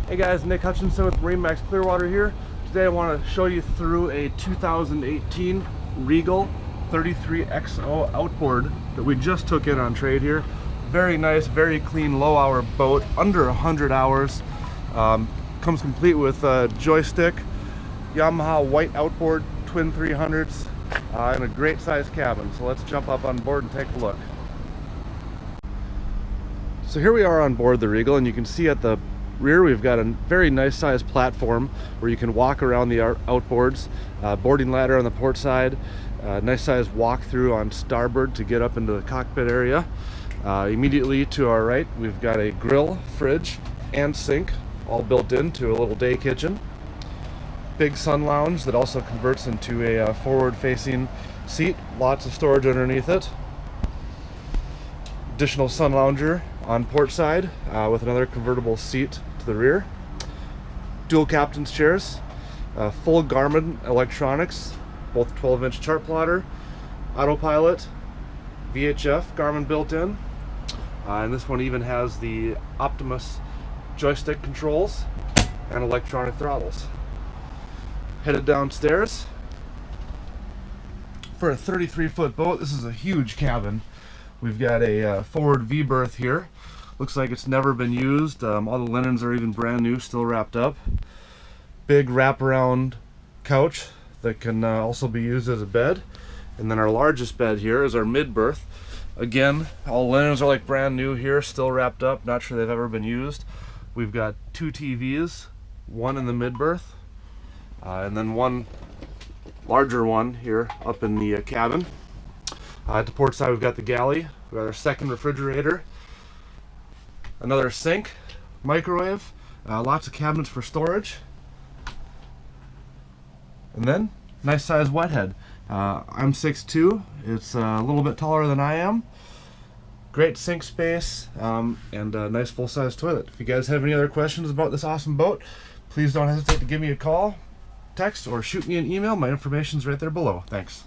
Hey guys, Nick Hutchinson with MarineMax Clearwater here. Today I want to show you through a 2018 Regal 33XO outboard that we just took in on trade here. Very nice, very clean, low hour boat, under 100 hours. Comes complete with a joystick, Yamaha white outboard, twin 300s, and a great size cabin. So let's jump up on board and take a look. So here we are on board the Regal, and you can see at the rear we've got a very nice sized platform where you can walk around the outboards, boarding ladder on the port side, nice sized walk through on starboard to get up into the cockpit area. Immediately to our right we've got a grill, fridge, and sink all built into a little day kitchen. Big sun lounge that also converts into a forward facing seat, lots of storage underneath it. Additional sun lounger on port side with another convertible seat to the rear. Dual captain's chairs, full Garmin electronics, both 12-inch chart plotter, autopilot, VHF Garmin built in, and this one even has the Optimus joystick controls and electronic throttles. Headed downstairs. For a 33-foot boat, this is a huge cabin. We've got a forward V-berth here. Looks like it's never been used. All the linens are even brand new, still wrapped up. Big wraparound couch that can also be used as a bed. And then our largest bed here is our mid-berth. Again, all linens are like brand new here, still wrapped up. Not sure they've ever been used. We've got two TVs, one in the mid-berth, and then one larger one here up in the cabin. At the port side we've got the galley, we've got our second refrigerator, another sink, microwave, lots of cabinets for storage, and then nice size wet head. I'm 6'2", it's a little bit taller than I am. Great sink space, and a nice full-size toilet. If you guys have any other questions about this awesome boat, please don't hesitate to give me a call, text, or shoot me an email. My information's right there below. Thanks.